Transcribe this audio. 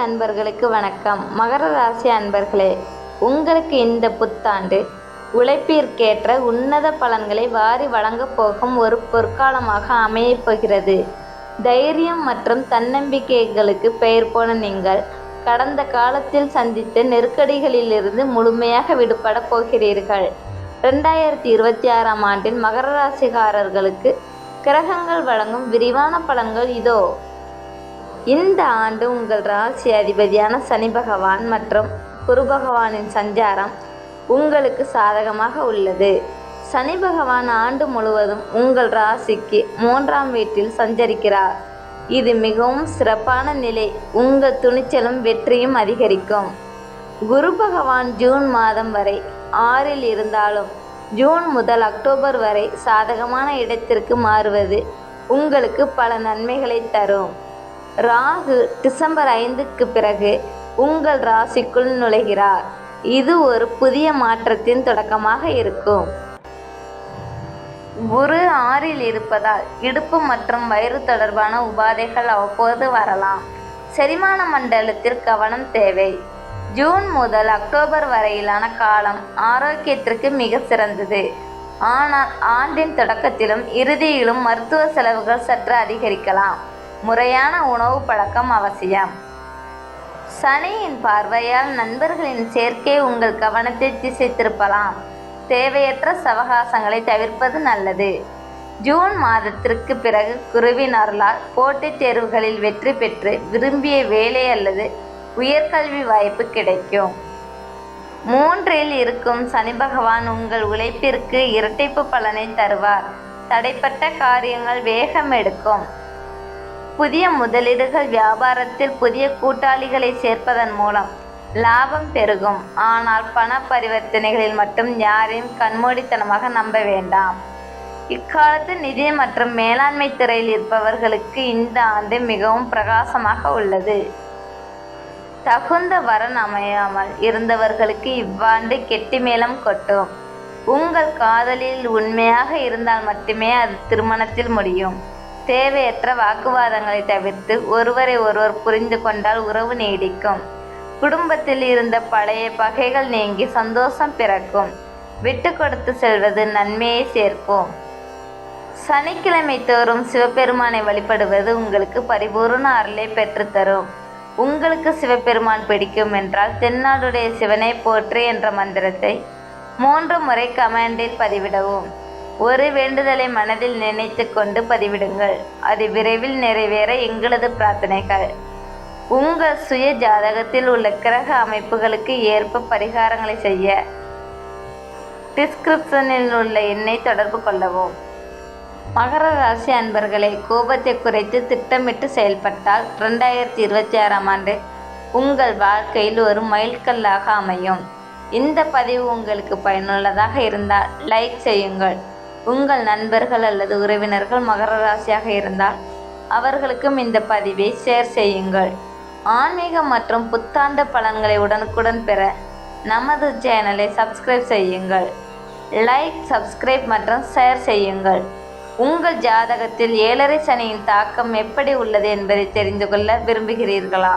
அன்பர்களுக்கு வணக்கம். மகர ராசி அன்பர்களே, உங்களுக்கு இந்த புத்தாண்டு உழைப்பிற்கேற்ற உன்னத பலன்களை வாரி வழங்கப் போகும் ஒரு பொற்காலமாக அமையப் போகிறது. தைரியம் மற்றும் தன்னம்பிக்கைகளுக்கு பெயர் போன நீங்கள் கடந்த காலத்தில் சந்தித்த நெருக்கடிகளிலிருந்து முழுமையாக விடுபட போகிறீர்கள். 2026ஆம் ஆண்டில் மகர ராசிக்காரர்களுக்கு கிரகங்கள் வழங்கும் விரிவான பலன்கள் இதோ. இந்த ஆண்டு உங்கள் ராசி அதிபதியான சனி பகவான் மற்றும் குரு பகவானின் சஞ்சாரம் உங்களுக்கு சாதகமாக உள்ளது. சனி பகவான் ஆண்டு முழுவதும் உங்கள் ராசிக்கு 3ஆம் வீட்டில் சஞ்சரிக்கிறார். இது மிகவும் சிறப்பான நிலை. உங்கள் துணிச்சலும் வெற்றியும் அதிகரிக்கும். குரு பகவான் ஜூன் மாதம் வரை 6இல் இருந்தாலும் ஜூன் முதல் அக்டோபர் வரை சாதகமான இடத்திற்கு மாறுவது உங்களுக்கு பல நன்மைகளை தரும். ராகு டிசம்பர் 5க்கு பிறகு உங்கள் ராசிக்குள் நுழைகிறார். இது ஒரு புதிய மாற்றத்தின் தொடக்கமாக இருக்கும். குரு 6இல் இருப்பதால் இடுப்பு மற்றும் வயிறு தொடர்பான உபாதைகள் அவ்வப்போது வரலாம். செரிமான மண்டலத்தில் கவனம் தேவை. ஜூன் முதல் அக்டோபர் வரையிலான காலம் ஆரோக்கியத்திற்கு மிக சிறந்தது. ஆனால் ஆண்டின் தொடக்கத்திலும் இறுதியிலும் மருத்துவ செலவுகள் சற்று அதிகரிக்கலாம். முறையான உணவு பழக்கம் அவசியம். சனியின் பார்வையால் நண்பர்களின் சேர்க்கை உங்கள் கவனத்தை திசை திருப்பலாம். தேவையற்ற சவகாசங்களை தவிர்ப்பது நல்லது. ஜூன் மாதத்திற்கு பிறகு குருவின் அருளால் போட்டித் தேர்வுகளில் வெற்றி பெற்று விரும்பிய வேலை அல்லது உயர்கல்வி வாய்ப்பு கிடைக்கும். 3இல் இருக்கும் சனி பகவான் உங்கள் உழைப்பிற்கு இரட்டிப்பு பலனை தருவார். தடைப்பட்ட காரியங்கள் வேகம் எடுக்கும். புதிய முதலீடுகள் வியாபாரத்தில் புதிய கூட்டாளிகளை சேர்ப்பதன் மூலம் லாபம் பெருகும். ஆனால் பண பரிவர்த்தனைகளில் மட்டும் யாரையும் கண்மூடித்தனமாக நம்ப வேண்டாம். இக்காலத்து நிதி மற்றும் மேலாண்மை துறையில் இருப்பவர்களுக்கு இந்த ஆண்டு மிகவும் பிரகாசமாக உள்ளது. தகுந்த வரன் அமையாமல் இருந்தவர்களுக்கு இவ்வாண்டு கெட்டி மேளம் கொட்டும். உங்கள் காதலில் உண்மையாக இருந்தால் மட்டுமே அது திருமணத்தில் முடியும். தேவையற்ற வாக்குவாதங்களை தவிர்த்து ஒருவரை ஒருவர் புரிந்து கொண்டால் உறவு நீடிக்கும். குடும்பத்தில் இருந்த பழைய பகைகள் நீங்கி சந்தோஷம் பிறக்கும். விட்டு கொடுத்து செல்வது நன்மையை சேர்க்கும். சனிக்கிழமை தோறும் சிவபெருமானை வழிபடுவது உங்களுக்கு பரிபூர்ண அருளை பெற்றுத்தரும். உங்களுக்கு சிவபெருமான் பிடிக்கும் என்றால் தென்னாடுடைய சிவனை போற்று என்ற மந்திரத்தை 3 முறை கமெண்டில் பதிவிடவும். ஒரு வேண்டுதலை மனதில் நினைத்து கொண்டு பதிவிடுங்கள். அது விரைவில் நிறைவேற எங்களது பிரார்த்தனைகள். உங்கள் சுய ஜாதகத்தில் உள்ள கிரக அமைப்புகளுக்கு ஏற்ப பரிகாரங்களை செய்ய டிஸ்கிரிப்ஷனில் உள்ள எண்ணை தொடர்பு கொள்ளவும். மகர ராசி அன்பர்களே, கோபத்தை குறைத்து திட்டமிட்டு செயல்பட்டால் 2026ஆம் ஆண்டு உங்கள் வாழ்க்கையில் ஒரு மைல்கல்லாக அமையும். இந்த பதிவு உங்களுக்கு பயனுள்ளதாக இருந்தால் லைக் செய்யுங்கள். உங்கள் நண்பர்கள் அல்லது உறவினர்கள் மகர ராசியாக இருந்தால் அவர்களுக்கும் இந்த பதிவை ஷேர் செய்யுங்கள். ஆன்மீகம் மற்றும் புத்தாண்டு பலன்களை உடனுக்குடன் பெற நமது சேனலை சப்ஸ்கிரைப் செய்யுங்கள். லைக், சப்ஸ்கிரைப் மற்றும் ஷேர் செய்யுங்கள். உங்கள் ஜாதகத்தில் 7.5 சனியின் தாக்கம் எப்படி உள்ளது என்பதை தெரிந்து கொள்ள விரும்புகிறீர்களா?